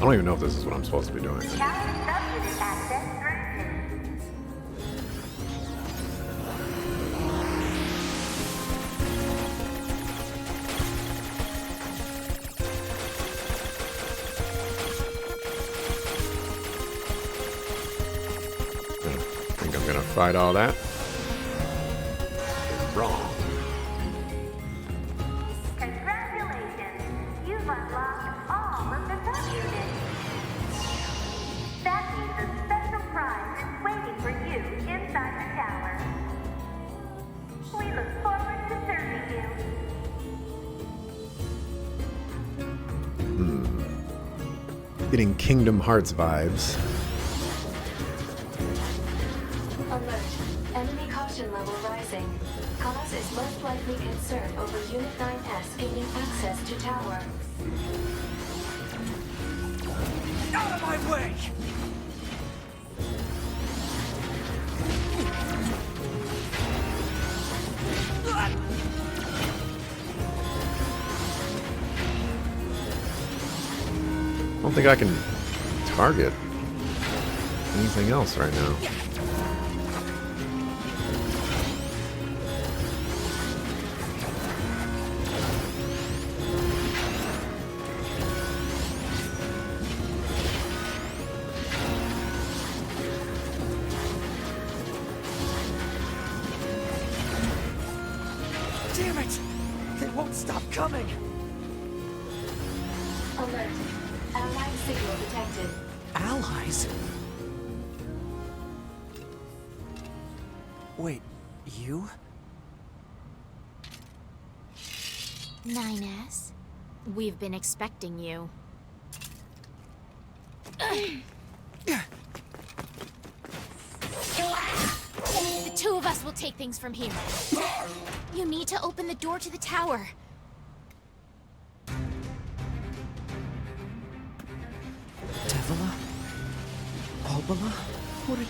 don't even know if this is what I'm supposed to be doing. I think I'm gonna fight all that. Wrong. Congratulations! You've unlocked all of the subunits. That means a special prize is waiting for you inside the tower. We look forward to serving you. Getting Kingdom Hearts vibes. Alert. Enemy caution level rising. Cause is most likely concern over Unit 9S gaining access to tower. Out of my way! I don't think I can target anything else right now. Damn it! They won't stop coming! Alert. Allied signal detected. Allies? Wait, you? 9S, we've been expecting you. The two of us will take things from here. You need to open the door to the tower. Devila? Albala? What did...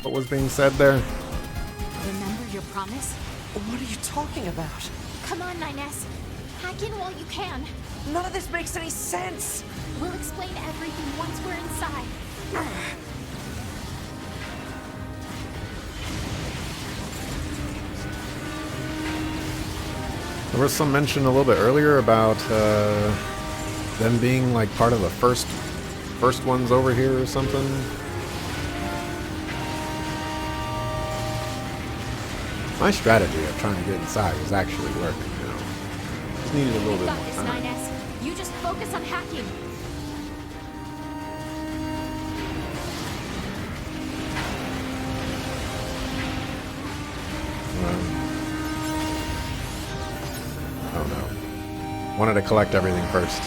What was being said there? Remember your promise? What are you talking about? Come on, 9S. Hack in while you can. None of this makes any sense! We'll explain everything once we're inside. There was some mention a little bit earlier about them being like part of the first ones over here or something. My strategy of trying to get inside was actually working, you know. Just needed a little bit Got more this, time. 9S. You just focus on hacking. Oh no. Wanted to collect everything first.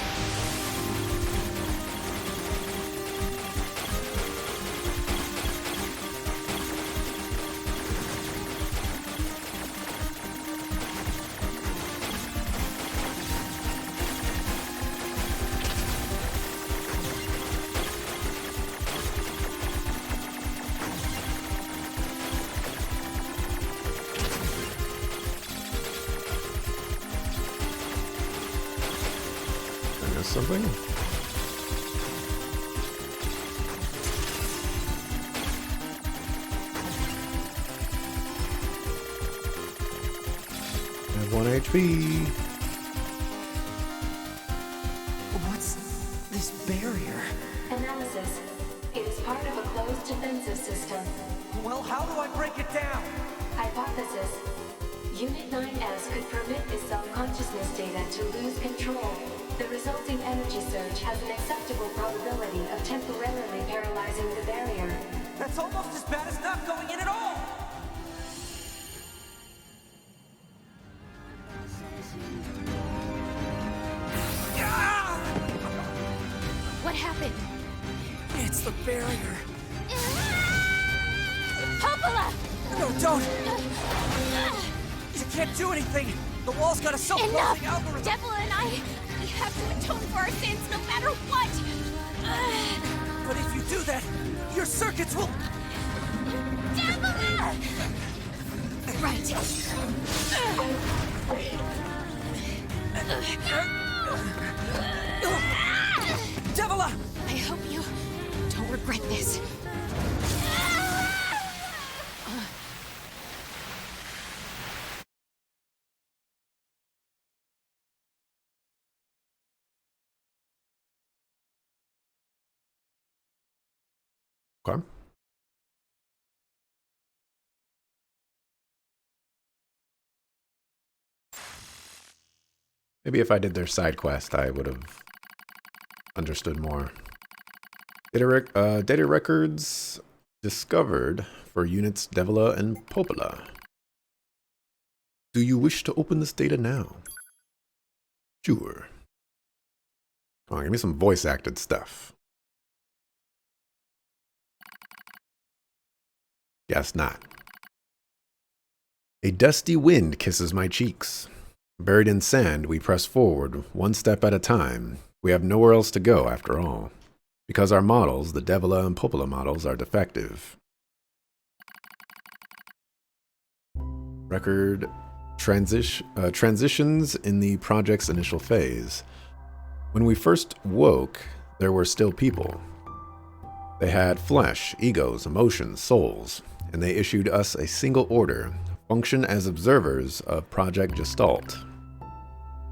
I missed something? I have 1 HP. What's this barrier? Analysis. It is part of a closed defensive system. Well, how do I break it down? Hypothesis. Unit 9S could permit this self-consciousness data to lose control. The resulting energy surge has an acceptable probability of temporarily paralyzing the barrier. That's almost as bad as not going in at all! What happened? It's the barrier. Popola! No, don't! You can't do anything! The wall's got a self-closing Enough! algorithm! Devil and I, we have to atone for our sins no matter what! But if you do that, your circuits will... Devil! Right. Devila! I hope you don't regret this. Okay. Maybe if I did their side quest, I would have understood more. Data records discovered for units Devila and Popola. Do you wish to open this data now? Sure. Come on, give me some voice acted stuff. Guess not. A dusty wind kisses my cheeks. Buried in sand, we press forward, one step at a time. We have nowhere else to go, after all. Because our models, the Devila and Popola models, are defective. Record transitions in the project's initial phase. When we first woke, there were still people. They had flesh, egos, emotions, souls, and they issued us a single order: function as observers of Project Gestalt.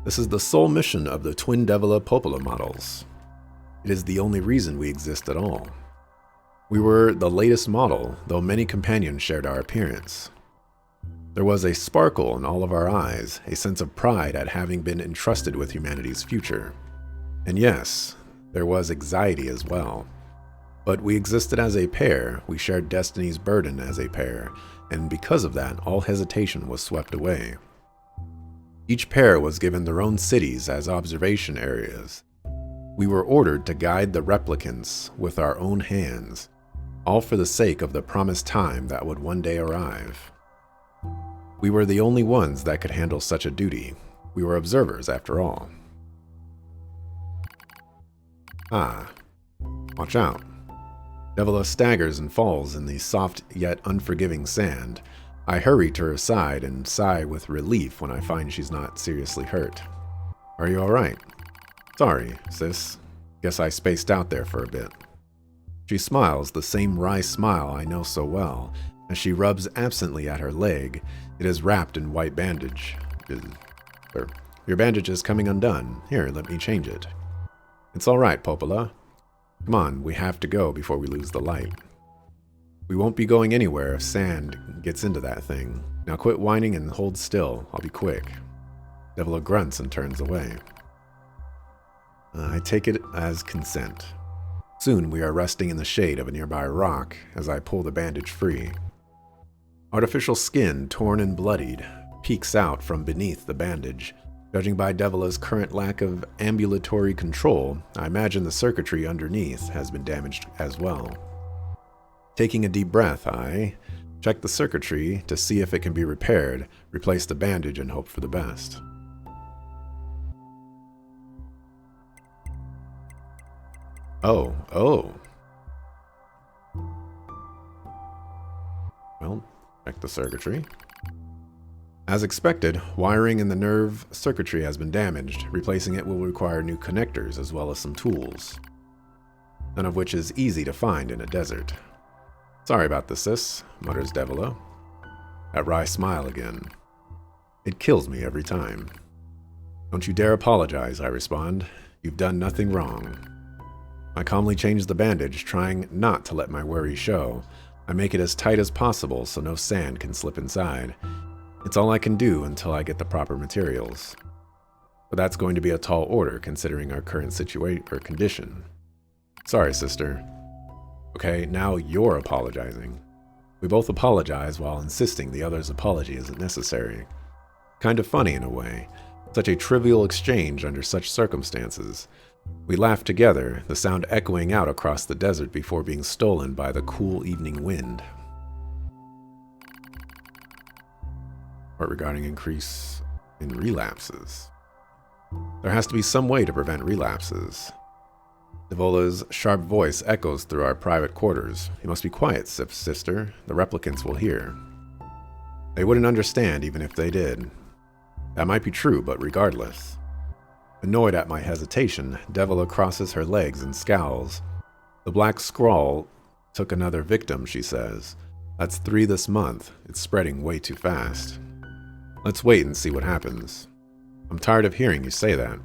This is the sole mission of the twin Devila Popola models. It is the only reason we exist at all. We were the latest model, though many companions shared our appearance. There was a sparkle in all of our eyes, a sense of pride at having been entrusted with humanity's future. And yes, there was anxiety as well. But we existed as a pair, we shared destiny's burden as a pair, and because of that, all hesitation was swept away. Each pair was given their own cities as observation areas. We were ordered to guide the replicants with our own hands, all for the sake of the promised time that would one day arrive. We were the only ones that could handle such a duty. We were observers, after all. Ah, watch out. Devila staggers and falls in the soft yet unforgiving sand. I hurry to her side and sigh with relief when I find she's not seriously hurt. Are you alright? Sorry, sis. Guess I spaced out there for a bit. She smiles, the same wry smile I know so well, as she rubs absently at her leg. It is wrapped in white bandage. Your bandage is coming undone. Here, let me change it. It's alright, Popola. Come on, we have to go before we lose the light. We won't be going anywhere if sand gets into that thing. Now quit whining and hold still. I'll be quick. Devila grunts and turns away. I take it as consent. Soon we are resting in the shade of a nearby rock as I pull the bandage free. Artificial skin, torn and bloodied, peeks out from beneath the bandage. Judging by Devila's current lack of ambulatory control, I imagine the circuitry underneath has been damaged as well. Taking a deep breath, I check the circuitry to see if it can be repaired, replace the bandage, and hope for the best. Oh. Well, check the circuitry. As expected, wiring in the nerve circuitry has been damaged. Replacing it will require new connectors as well as some tools, none of which is easy to find in a desert. Sorry about this, sis, mutters Devila. That wry smile again. It kills me every time. Don't you dare apologize, I respond. You've done nothing wrong. I calmly change the bandage, trying not to let my worry show. I make it as tight as possible so no sand can slip inside. It's all I can do until I get the proper materials. But that's going to be a tall order considering our current situation or condition. Sorry, sister. Okay, now you're apologizing. We both apologize while insisting the other's apology isn't necessary. Kind of funny in a way. Such a trivial exchange under such circumstances. We laugh together, the sound echoing out across the desert before being stolen by the cool evening wind. Part regarding increase in relapses. There has to be some way to prevent relapses. Devila's sharp voice echoes through our private quarters. You must be quiet, sister. The replicants will hear. They wouldn't understand even if they did. That might be true, but regardless. Annoyed at my hesitation, Devila crosses her legs and scowls. The black scrawl took another victim, she says. That's 3 this month. It's spreading way too fast. Let's wait and see what happens. I'm tired of hearing you say that.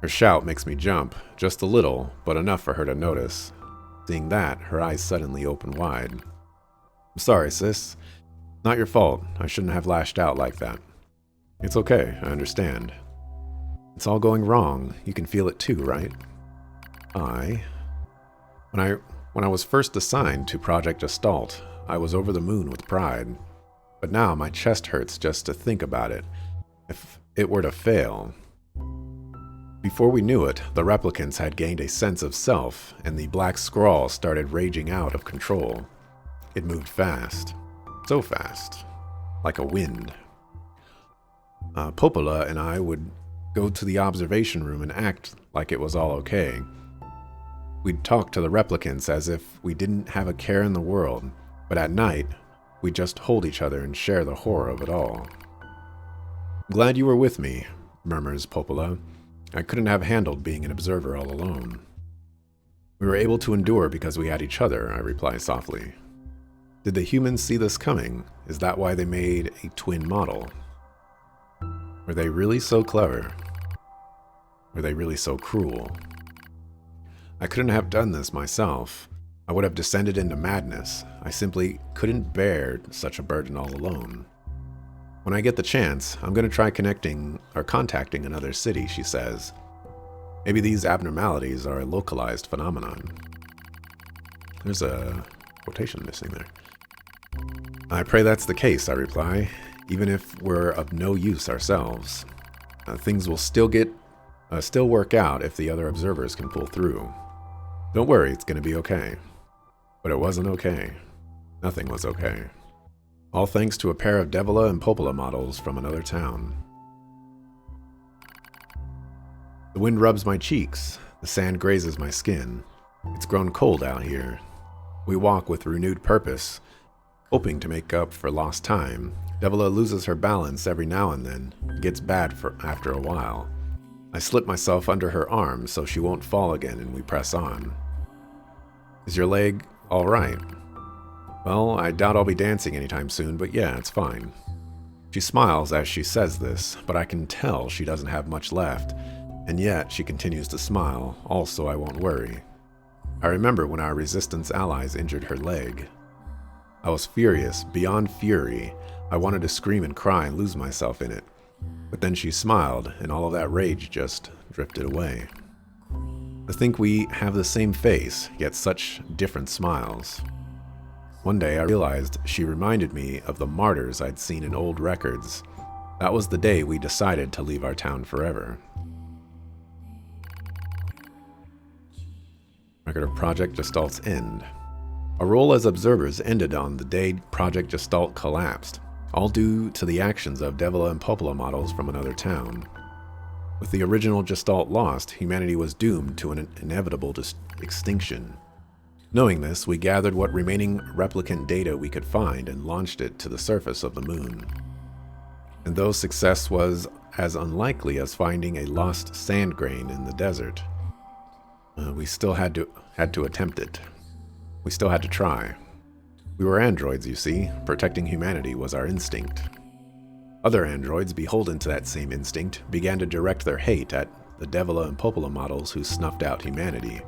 Her shout makes me jump, just a little, but enough for her to notice. Seeing that, her eyes suddenly open wide. I'm sorry, sis. Not your fault. I shouldn't have lashed out like that. It's okay, I understand. It's all going wrong. You can feel it too, right? When I was first assigned to Project Gestalt, I was over the moon with pride. But now my chest hurts just to think about it. If it were to fail. Before we knew it, the replicants had gained a sense of self, and the black scrawl started raging out of control. It moved fast. So fast. Like a wind. Popola and I would go to the observation room and act like it was all okay. We'd talk to the replicants as if we didn't have a care in the world, but at night, we'd just hold each other and share the horror of it all. Glad you were with me, murmurs Popola. I couldn't have handled being an observer all alone. We were able to endure because we had each other, I reply softly. Did the humans see this coming? Is that why they made a twin model? Were they really so clever? Were they really so cruel? I couldn't have done this myself. I would have descended into madness. I simply couldn't bear such a burden all alone. When I get the chance, I'm going to try contacting another city, she says. Maybe these abnormalities are a localized phenomenon. There's a quotation missing there. I pray that's the case, I reply, even if we're of no use ourselves. Things will still work out if the other observers can pull through. Don't worry, it's going to be okay. But it wasn't okay. Nothing was okay. All thanks to a pair of Devila and Popola models from another town. The wind rubs my cheeks. The sand grazes my skin. It's grown cold out here. We walk with renewed purpose, hoping to make up for lost time. Devila loses her balance every now and then. It gets bad after a while. I slip myself under her arm so she won't fall again, and we press on. Is your leg all right? Well, I doubt I'll be dancing anytime soon, but yeah, it's fine. She smiles as she says this, but I can tell she doesn't have much left, and yet she continues to smile, also I won't worry. I remember when our resistance allies injured her leg. I was furious, beyond fury. I wanted to scream and cry and lose myself in it. But then she smiled, and all of that rage just drifted away. To think we have the same face, yet such different smiles. One day I realized she reminded me of the martyrs I'd seen in old records. That was the day we decided to leave our town forever. Record of Project Gestalt's end. Our role as observers ended on the day Project Gestalt collapsed, all due to the actions of Devila and Popola models from another town. With the original Gestalt lost, humanity was doomed to an inevitable extinction. Knowing this, we gathered what remaining replicant data we could find and launched it to the surface of the moon. And though success was as unlikely as finding a lost sand grain in the desert, we still had to attempt it. We still had to try. We were androids, you see. Protecting humanity was our instinct. Other androids, beholden to that same instinct, began to direct their hate at the Devila and Popola models who snuffed out humanity.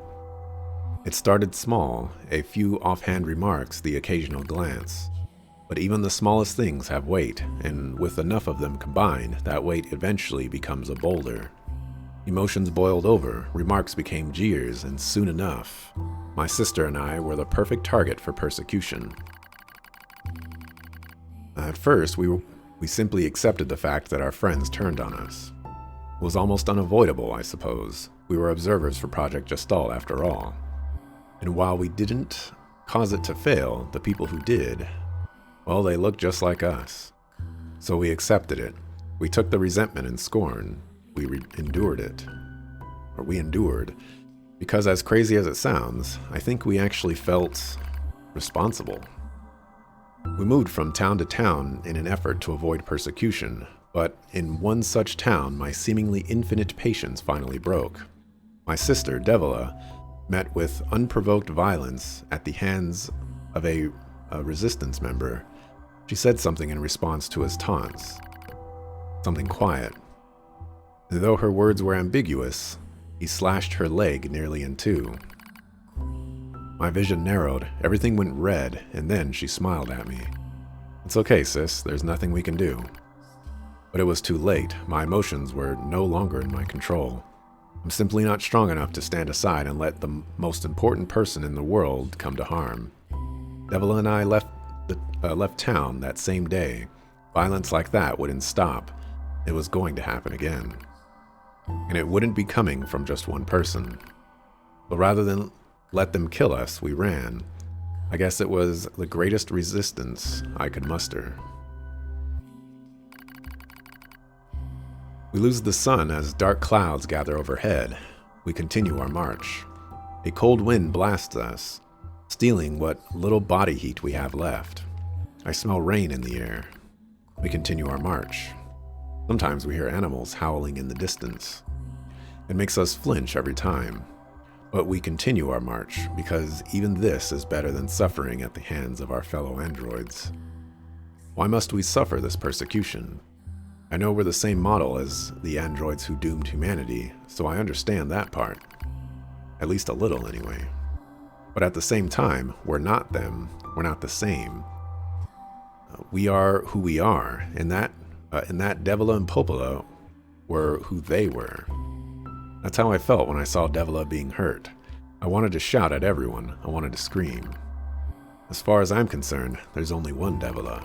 It started small, a few offhand remarks, the occasional glance. But even the smallest things have weight, and with enough of them combined, that weight eventually becomes a boulder. Emotions boiled over, remarks became jeers, and soon enough, my sister and I were the perfect target for persecution. At first, we simply accepted the fact that our friends turned on us. It was almost unavoidable, I suppose. We were observers for Project Gestalt after all. And while we didn't cause it to fail, the people who did, well, they looked just like us. So we accepted it. We took the resentment and scorn. We endured it. Or we endured. Because as crazy as it sounds, I think we actually felt responsible. We moved from town to town in an effort to avoid persecution, but in one such town, my seemingly infinite patience finally broke. My sister, Devila, met with unprovoked violence at the hands of a resistance member. She said something in response to his taunts. Something quiet. And though her words were ambiguous, he slashed her leg nearly in two. My vision narrowed, everything went red, and then she smiled at me. "It's okay, sis, there's nothing we can do." But it was too late. My emotions were no longer in my control. I'm simply not strong enough to stand aside and let the most important person in the world come to harm. Devil and I left town that same day. Violence like that wouldn't stop. It was going to happen again. And it wouldn't be coming from just one person. But rather than let them kill us, we ran. I guess it was the greatest resistance I could muster. We lose the sun as dark clouds gather overhead. We continue our march. A cold wind blasts us, stealing what little body heat we have left. I smell rain in the air. We continue our march. Sometimes we hear animals howling in the distance. It makes us flinch every time. But we continue our march, because even this is better than suffering at the hands of our fellow androids. Why must we suffer this persecution? I know we're the same model as the androids who doomed humanity, so I understand that part. At least a little, anyway. But at the same time, we're not them. We're not the same. We are who we are, and that Devila and Popola were who they were. That's how I felt when I saw Devila being hurt. I wanted to shout at everyone. I wanted to scream. As far as I'm concerned, there's only one Devila.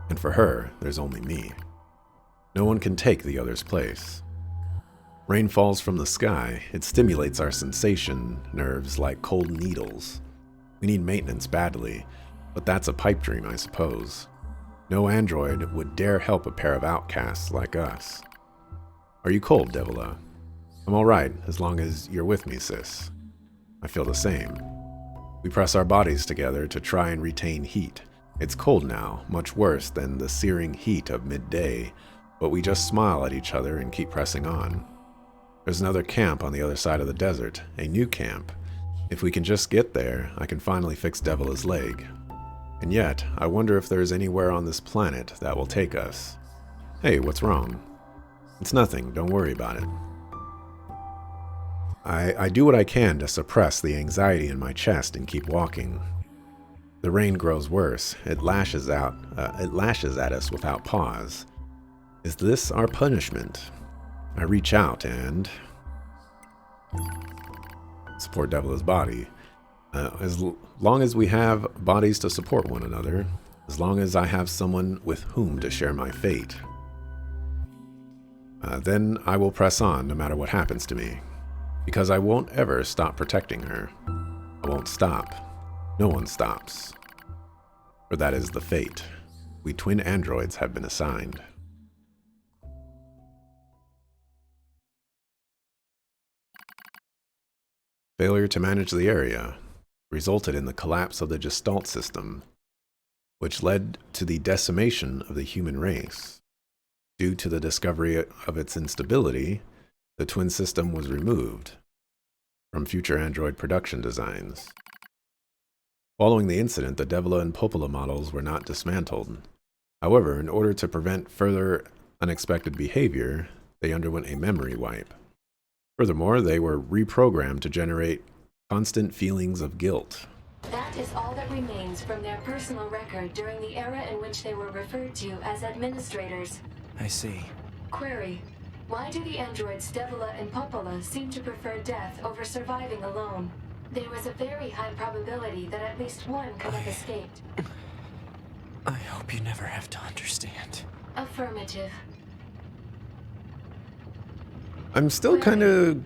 And for her, there's only me. No one can take the other's place. Rain falls from the sky. It stimulates our sensation nerves like cold needles. We need maintenance badly, but that's a pipe dream, I suppose. No android would dare help a pair of outcasts like us. Are you cold, Devila? I'm all right, as long as you're with me, sis. I feel the same. We press our bodies together to try and retain heat. It's cold now, much worse than the searing heat of midday, but we just smile at each other and keep pressing on. There's another camp on the other side of the desert, a new camp. If we can just get there, I can finally fix Devila's leg. And yet, I wonder if there's anywhere on this planet that will take us. Hey, what's wrong? It's nothing, don't worry about it. I do what I can to suppress the anxiety in my chest and keep walking. The rain grows worse. It lashes at us without pause. Is this our punishment? I reach out and support Devila's body. As long as we have bodies to support one another, as long as I have someone with whom to share my fate, then I will press on no matter what happens to me. Because I won't ever stop protecting her. I won't stop. No one stops. For that is the fate we twin androids have been assigned. Failure to manage the area resulted in the collapse of the Gestalt system, which led to the decimation of the human race. Due to the discovery of its instability, the twin system was removed from future android production designs. Following the incident, the Devila and Popola models were not dismantled. However, in order to prevent further unexpected behavior, they underwent a memory wipe. Furthermore, they were reprogrammed to generate constant feelings of guilt. That is all that remains from their personal record during the era in which they were referred to as administrators. I see. Query: why do the androids Devila and Popola seem to prefer death over surviving alone? There was a very high probability that at least one could have escaped. I hope you never have to understand. Affirmative. I'm still kind of,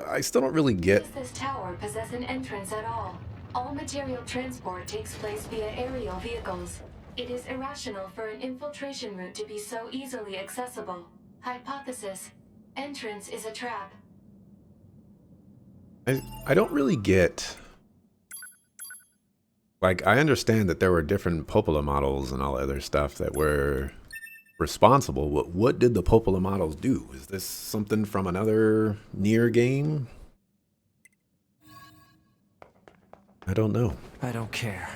I still don't really get. Does this tower possess an entrance at all? All material transport takes place via aerial vehicles. It is irrational for an infiltration route to be so easily accessible. Hypothesis: entrance is a trap. I don't really get Like, I understand that there were different Popola models and all other stuff that were responsible. What did the Popola models do? Is this something from another Nier game? I don't know. I don't care.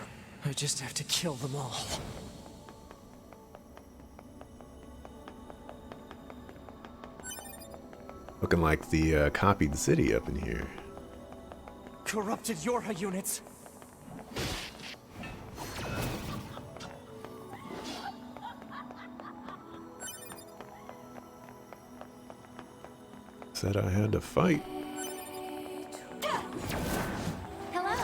I just have to kill them all. Looking like the copied city up in here. Corrupted Yorha units. Said I had to fight. Hello,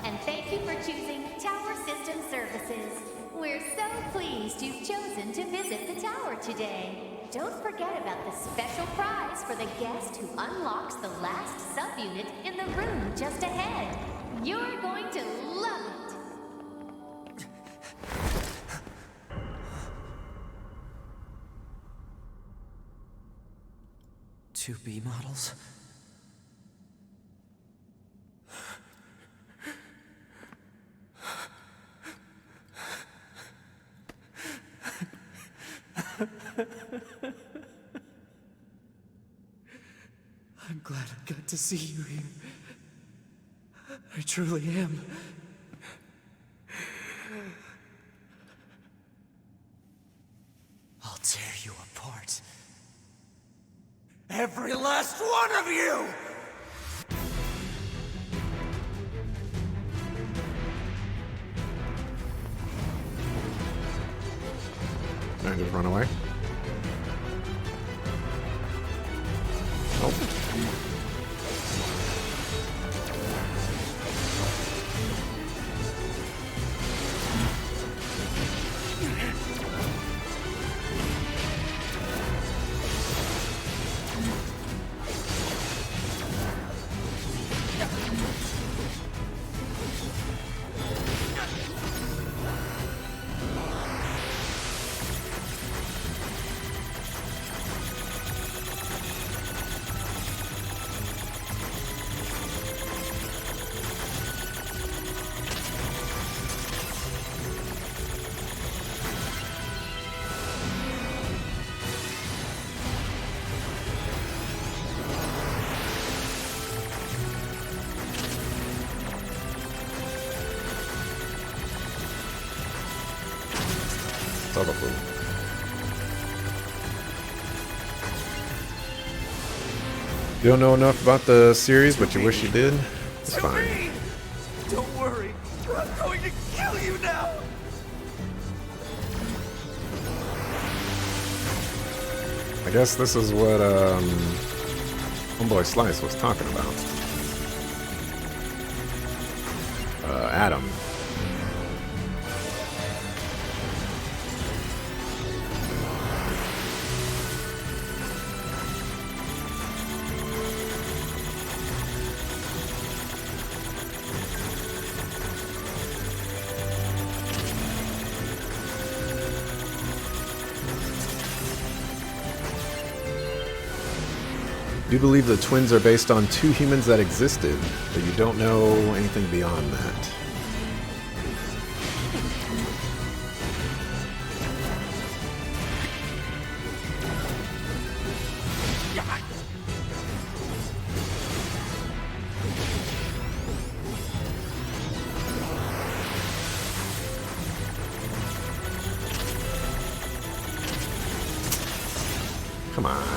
and thank you for choosing Tower System Services. We're so pleased you've chosen to visit the tower today. Don't forget about the special prize for the guest who unlocks the last subunit in the room just ahead. You're going to love it. 2B models? I'm glad I got to see you here. I truly am. I'll tear you apart. Every last one of you! Can I just run away? Oh. Probably. You don't know enough about the series, but you wish you did? It's fine. Don't worry, I'm going to kill you now! I guess this is what Homeboy Slice was talking about. Adam. You believe the twins are based on two humans that existed, but you don't know anything beyond that. Come on.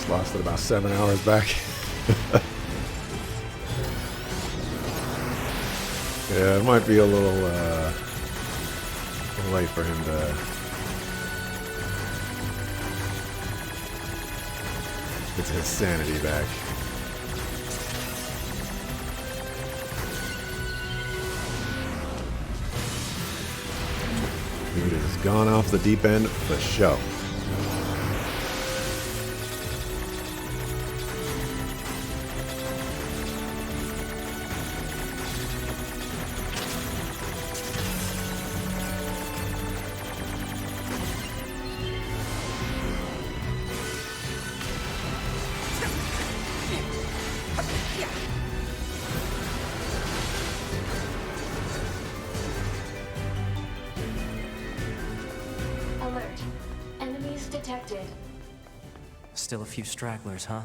Lost it about 7 hours back. Yeah, it might be a little late for him to get his sanity back. gone off the deep end for show. Alert. Enemies detected. Still a few stragglers, huh?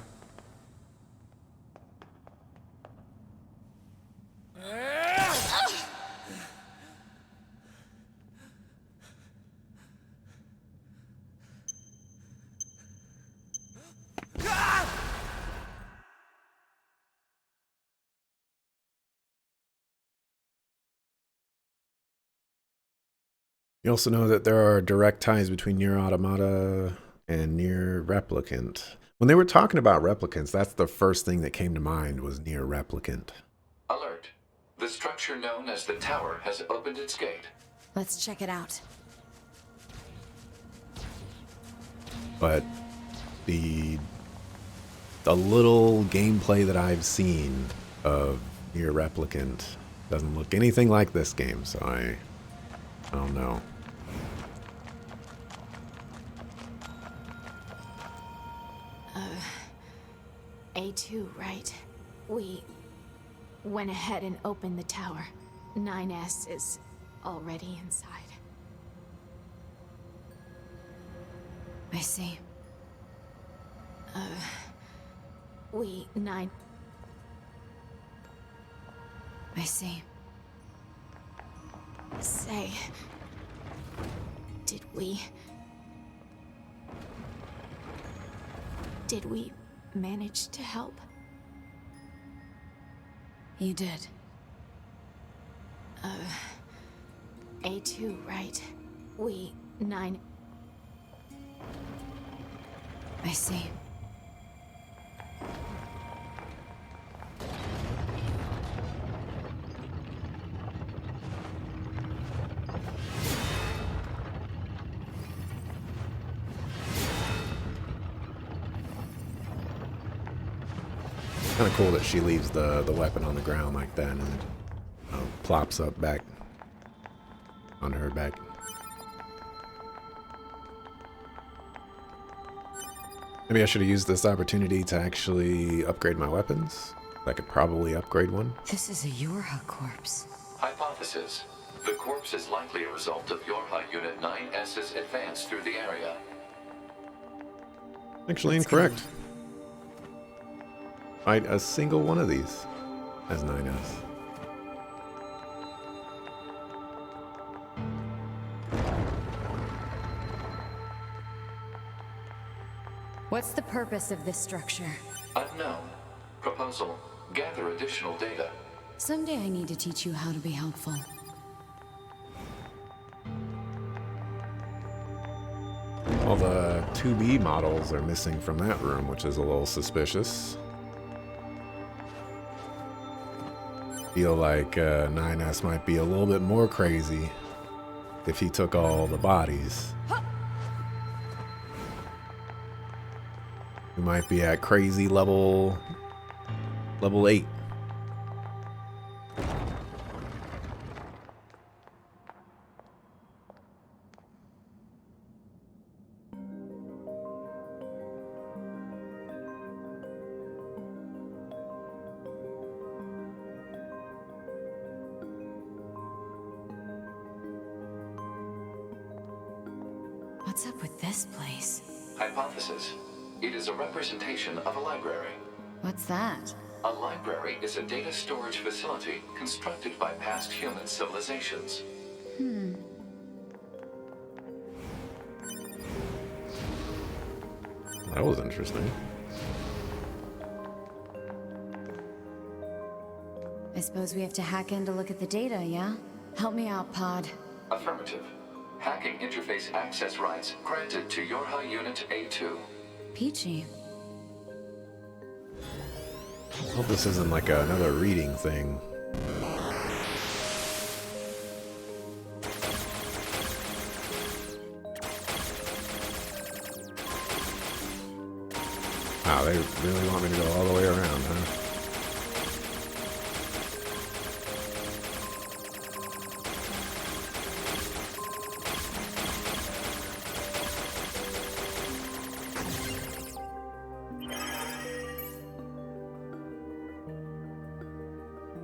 You also know that there are direct ties between Nier Automata and Nier Replicant. When they were talking about replicants, that's the first thing that came to mind was Nier Replicant. Alert. The structure known as the tower has opened its gate. Let's check it out. But the little gameplay that I've seen of Nier Replicant doesn't look anything like this game, so I don't know. A2, right? We went ahead and opened the tower. 9S is already inside. I see. We 9. I see. Say, did we manage to help? You did. A2, right? We 9. I see. Kind of cool that she leaves the weapon on the ground like that and it plops up back on her back. Maybe I should have used this opportunity to actually upgrade my weapons. I could probably upgrade one. This is a Yorha corpse. Hypothesis. The corpse is likely a result of Yorha Unit 9S's advance through the area. Actually incorrect. Fight a single one of these as 9S. What's the purpose of this structure? Unknown. Proposal. Gather additional data. Someday I need to teach you how to be helpful. All the 2B models are missing from that room, which is a little suspicious. Feel like 9S might be a little bit more crazy if he took all the bodies. We might be at crazy level 8. What's up with this place? Hypothesis. It is a representation of a library. What's that? A library is a data storage facility constructed by past human civilizations. That was interesting. I suppose we have to hack in to look at the data, yeah? Help me out, Pod. Affirmative. Hacking interface access rights granted to Yorha Unit A2. Peachy. Hope this isn't like another reading thing. Wow, they really want me to go all the way around, huh?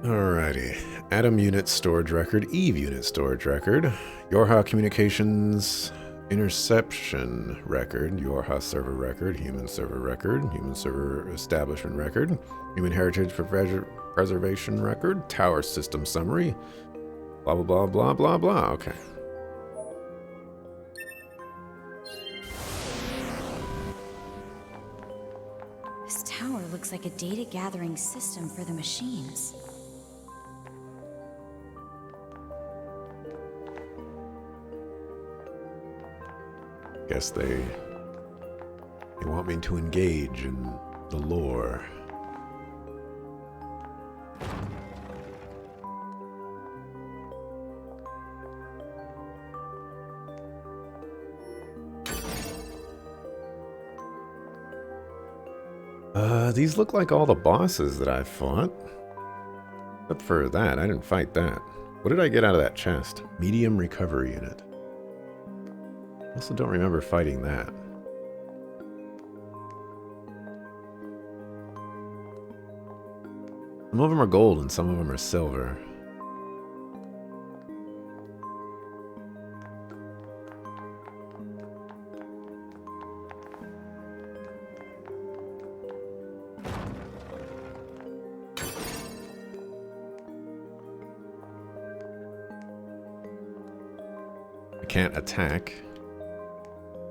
Alrighty. Atom unit storage record, Eve unit storage record, Yorha communications interception record, Yorha server record, human server establishment record, human heritage preservation record, tower system summary, blah blah blah blah blah blah. Okay. This tower looks like a data gathering system for the machines. Guess they want me to engage in the lore. These look like all the bosses that I fought. Except for that, I didn't fight that. What did I get out of that chest? Medium recovery unit. Also don't remember fighting that. Some of them are gold and some of them are silver. I can't attack.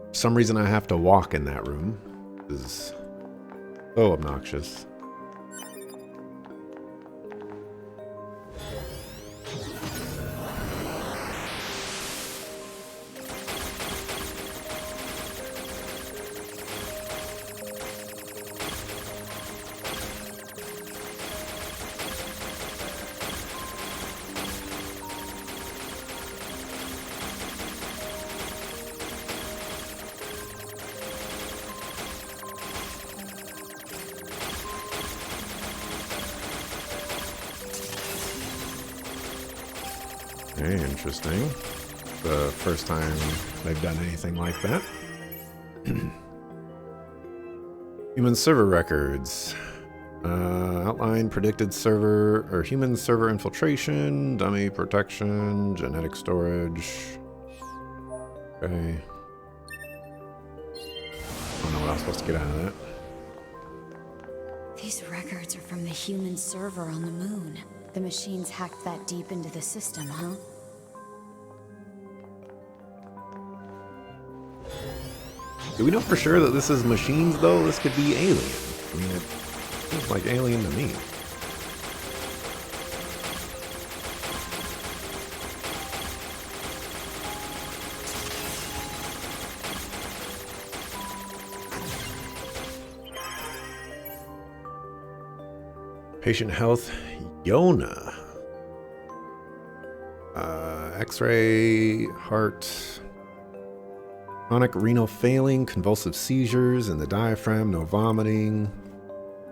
For some reason I have to walk in that room. This is so obnoxious. Very interesting. The first time they've done anything like that. Human server records. Outline predicted server or human server infiltration, dummy protection, genetic storage. Okay. I don't know what I was supposed to get out of that. These records are from the human server on the moon. The machines hacked that deep into the system, huh? Do we know for sure that this is machines, though? This could be alien. I mean, it seems like alien to me. Patient health, Yona. X-ray, heart, chronic renal failing, convulsive seizures in the diaphragm, no vomiting.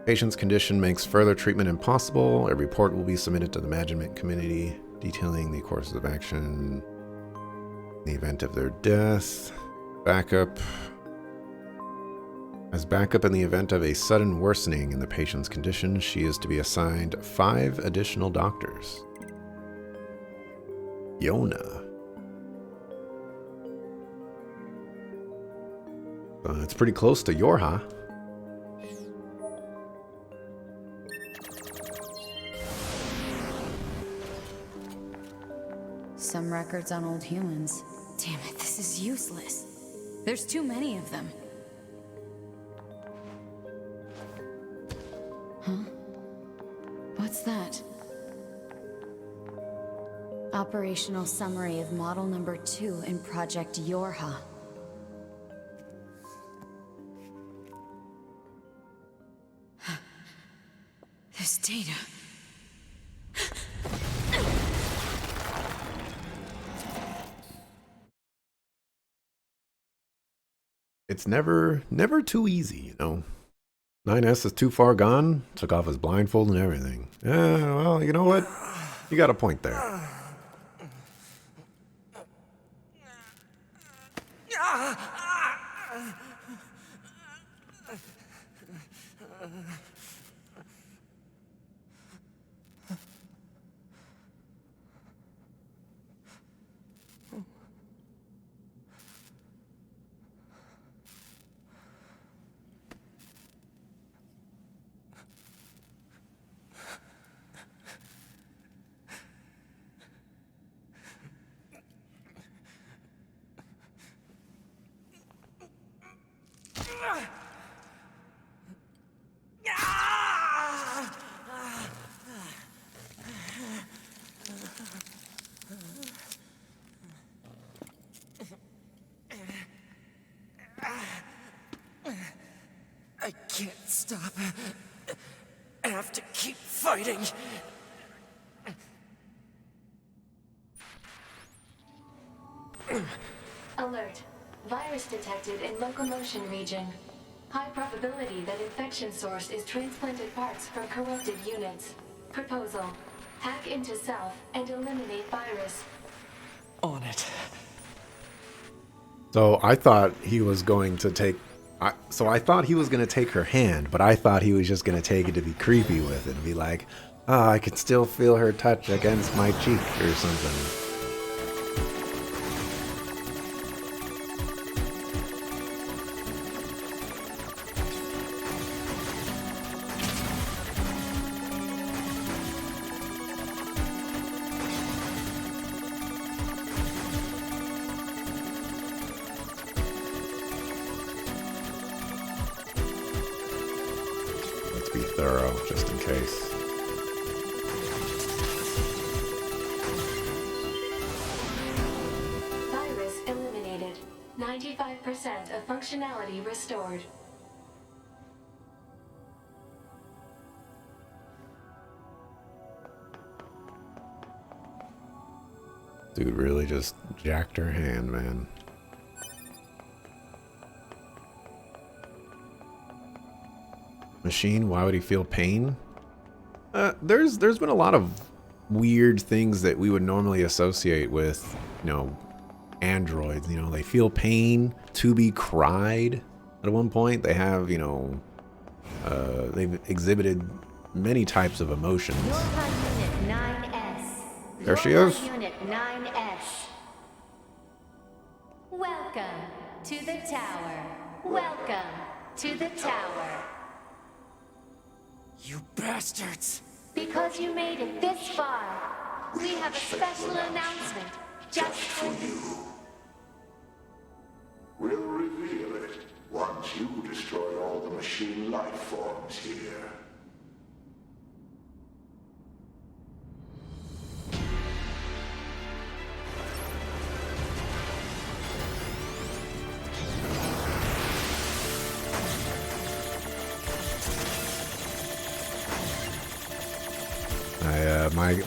Patient's condition makes further treatment impossible. A report will be submitted to the management committee detailing the courses of action in the event of their death. Backup. As backup in the event of a sudden worsening in the patient's condition, she is to be assigned 5 additional doctors. Yona. It's pretty close to Yorha. Some records on old humans. Damn it, this is useless. There's too many of them. Huh? What's that? Operational summary of model number 2 in Project Yorha. This data. It's never too easy, you know. 9S is too far gone? Took off his blindfold and everything. Yeah, well, you know what? You got a point there. I can't stop. I have to keep fighting. Alert. Virus detected in locomotion region. High probability that infection source is transplanted parts from corrupted units. Proposal. Hack into self and eliminate virus. On it. So I thought he was going to take... I thought he was going to take her hand, but I thought he was just going to take it to be creepy with it and be like, oh, I could still feel her touch against my cheek or something. Be thorough, just in case. Virus eliminated. 95% of functionality restored. Dude really just jacked her hand, man. Machine, why would he feel pain? There's been a lot of weird things that we would normally associate with, you know, androids. You know, they feel pain. To be cried at one point. They have, you know, they've exhibited many types of emotions. Unit 9S. There she is. Unit 9S. Welcome to the tower. Welcome to the tower. You bastards! Because you made it this far, we have a special announcement just for you. We'll reveal it once you destroy all the machine life forms here.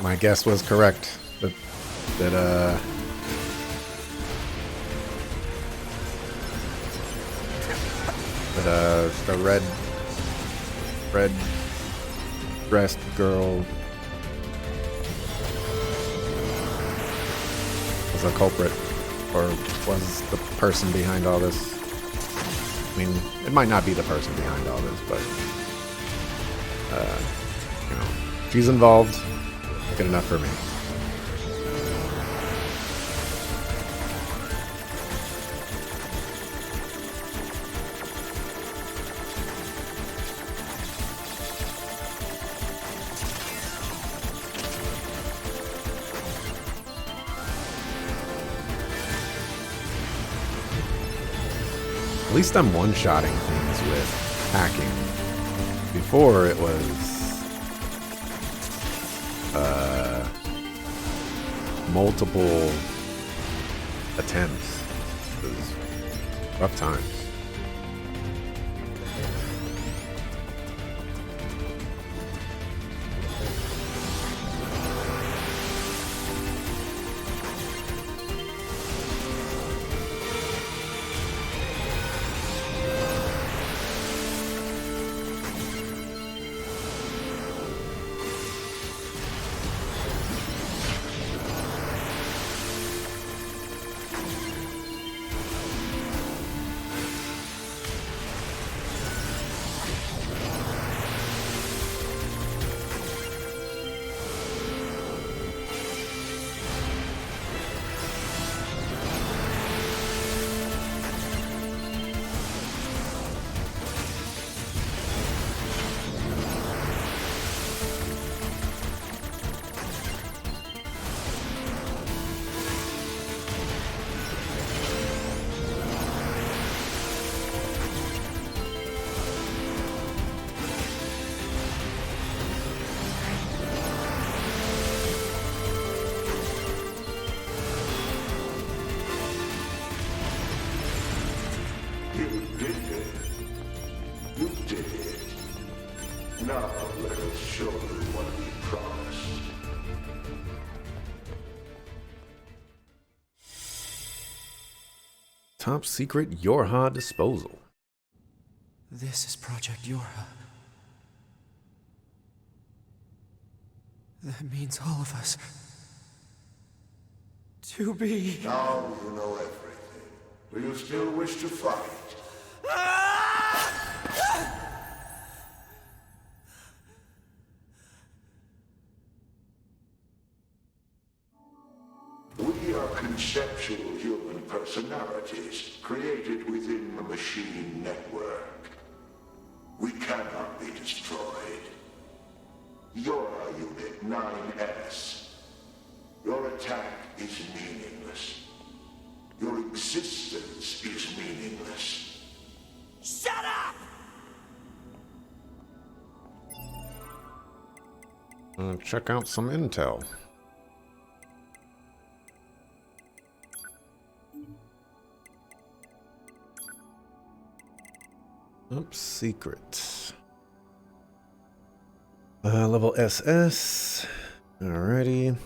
My guess was correct. That the red dressed girl was a culprit, or was the person behind all this. I mean, it might not be the person behind all this, but you know, she's involved. Good enough for me. At least I'm one-shotting things with hacking. Before it was multiple attempts. It was rough times. Now let us show you what we promised. Top secret Yorha disposal. This is Project Yorha. That means all of us. To be... Now you know everything. Do you still wish to fight? We are conceptual human personalities created within the machine network. We cannot be destroyed. You're Unit 9S. Your attack is meaningless. Your existence is meaningless. Shut up! Check out some intel. Oops, secret. Level SS. Alrighty.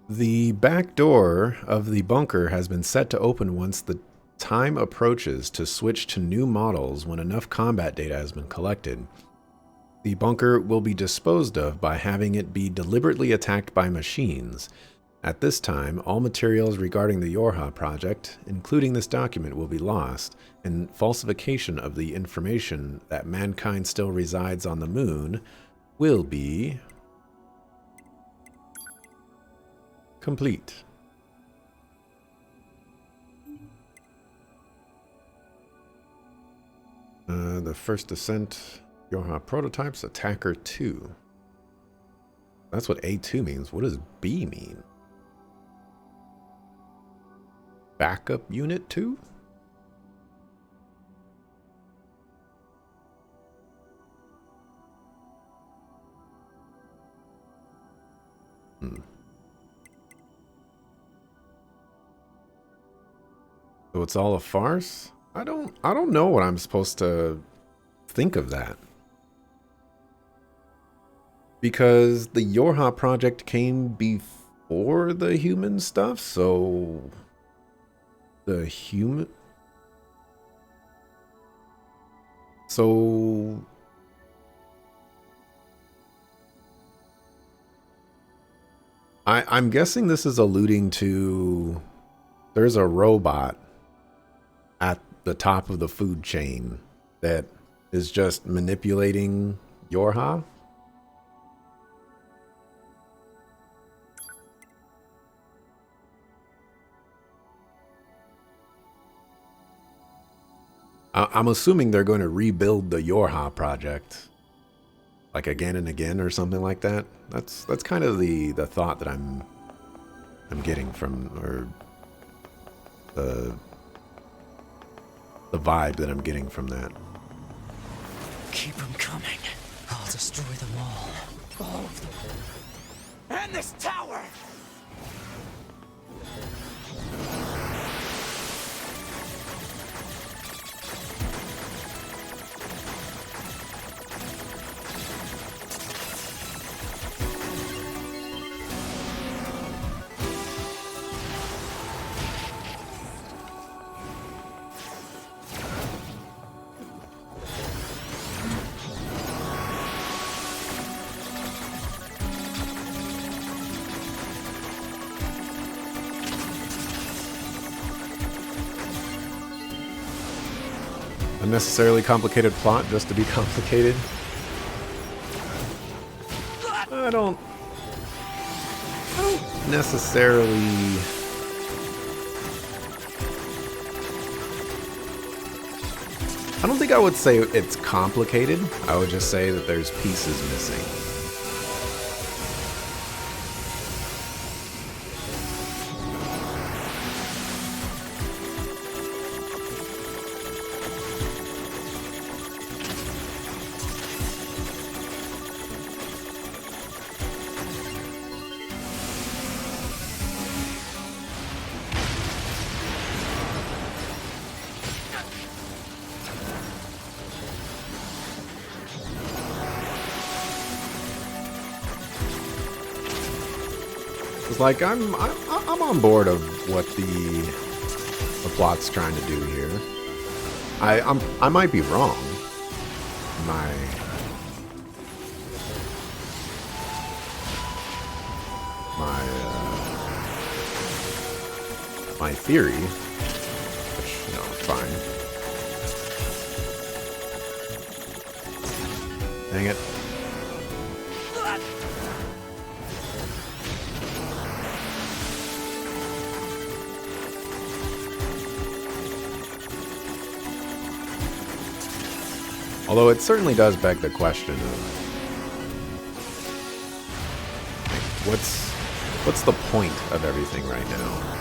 The back door of the bunker has been set to open once the time approaches to switch to new models when enough combat data has been collected. The bunker will be disposed of by having it be deliberately attacked by machines. At this time, all materials regarding the Yorha project, including this document, will be lost, and falsification of the information that mankind still resides on the moon will be complete. The first descent, Yorha prototypes, Attacker 2. That's what A2 means. What does B mean? Backup Unit 2? So it's all a farce? I don't know what I'm supposed to think of that. Because the Yorha project came before the human stuff, so the human... So... I'm guessing this is alluding to... There's a robot at the top of the food chain that is just manipulating Yorha. I'm assuming they're going to rebuild the Yorha project, like again and again or something like that. That's kind of the thought that I'm getting from, or the vibe that I'm getting from that. Keep them coming. I'll destroy them all. All of them. And this tower! Unnecessarily complicated plot just to be complicated. I don't necessarily... I don't think I would say it's complicated. I would just say that there's pieces missing. It's like I'm on board of what the plot's trying to do here. I might be wrong. My theory, which, you know, is fine. Dang it. Although it certainly does beg the question of what's the point of everything right now?